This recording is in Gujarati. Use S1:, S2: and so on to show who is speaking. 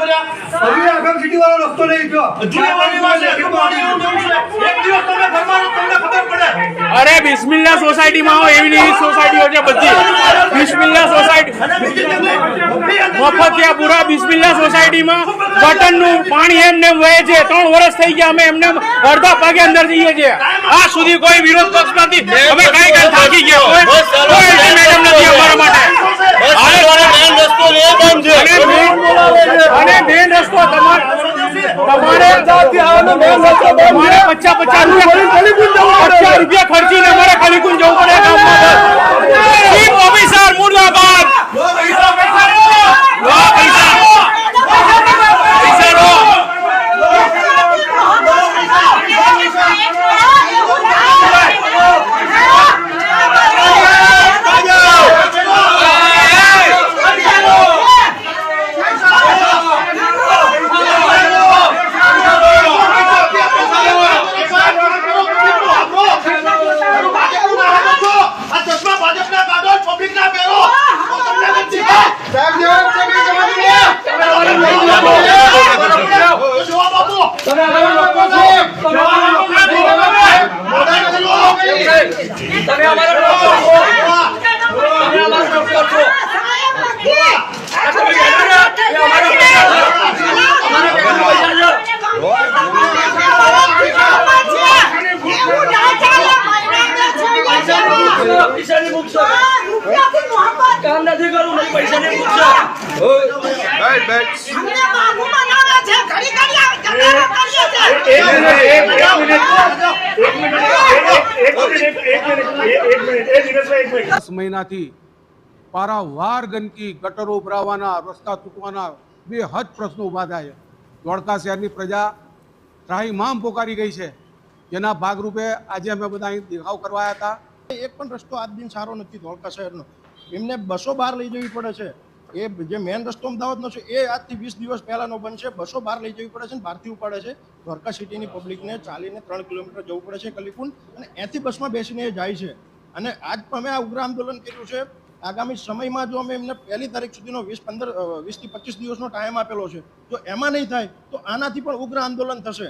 S1: કર્યા
S2: હવે આગળ સિટી વાળો રસ્તો નહીં જો
S1: જુએવાની વાત છે એક દિવસ તમે ઘરમાં તમને ખબર પડે
S3: અરે બિસ્મિલ્લા સોસાયટીમાં આવો એવી એવી સોસાયટીઓ છે બધી બિસ્મિલ્લા સોસાયટી મફતિયાપુરા બિસ્મિલ્લા સોસાયટીમાં ગટરનું પાણી એમને વહે છે 3 વર્ષ થઈ ગયા અમે એમને અડધા ભાગે અંદર જઈએ છીએ આ સુધી કોઈ વિરોધ પક્ષ નથી અમે કઈ થાકી ગયા કોઈ મેડમ નથી અમારા માટે અને મેન રસ્તો તમારે 50 રૂપિયા ખર્ચીને અમારે કલીકુંજ જવું પડે ગામમાં ચીફ ઓફિસર મુર્દાબાદ
S1: કામ નથી કરું નહીં પૈસા નહીં પૂછો
S4: મહિનાથી પારાવાર ગંદકી ગટરો ભરાવાના રસ્તા તૂટવાના બેહદ પ્રશ્નો ઉભા થાય છે ધોળકા શહેરની પ્રજા ત્રાહિમામ પોકારી ગઈ છે જેના ભાગરૂપે આજે અમે બધા અહીં દેખાવ કરવા આવ્યા હતા
S5: એક પણ રસ્તો આજ દિન સારો નથી ધોળકા શહેરનો એમને બસો બહાર લઈ જવી પડે છે એ જે મેન રસ્તો અમદાવાદનો છે એ આજથી 20 દિવસ પહેલાનો બનશે બસો બહાર લઈ જવી પડે છે અને બહારથી ઉપાડે છે ધોળકા સિટીની પબ્લિકને ચાલીને 3 કિલોમીટર જવું પડે છે કલીકુંજ અને અહીંથી બસમાં બેસીને એ જાય છે અને આજ પણ અમે આ ઉગ્ર આંદોલન કર્યું છે આગામી સમયમાં જો અમે એમને 1 તારીખ સુધીનો 20 થી 25 દિવસનો ટાઈમ આપેલો છે જો એમાં નહીં થાય તો આનાથી પણ ઉગ્ર આંદોલન થશે